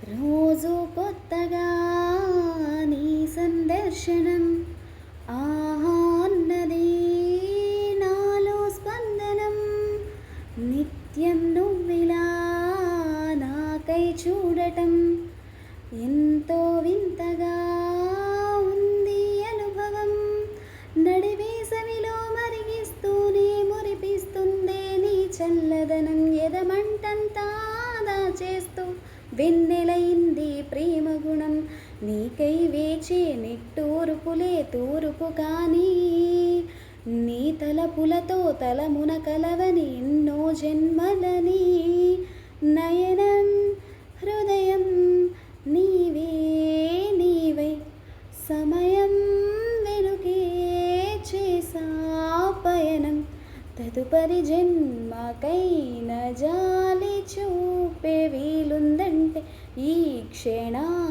రోజు కొత్తగా నీ సందర్శనం ఆహా అన్నది నాలో స్పందనం. నిత్యం నువ్విలా నాకై చూడటం ఎంతో వింతగా ఉంది అనుభవం. నడివేసవిలో మరిగిస్తూనే మురిపిస్తుందే నీ చల్లదనం. ఎదమంటంతా దాచేస్తూ వెన్నెలైంది ప్రేమ గుణం. నీకై వేచే నిట్టూర్పులే తూర్పు కానీ నీ తలపులతో తలమున కలవని ఎన్నో జన్మలని. నయనం హృదయం నీవే నీవై సమయం వెనుకే చేసా పయనం. తదుపరి జన్మకైన జాలి చూపే వీలుందంటే ఈ క్షణా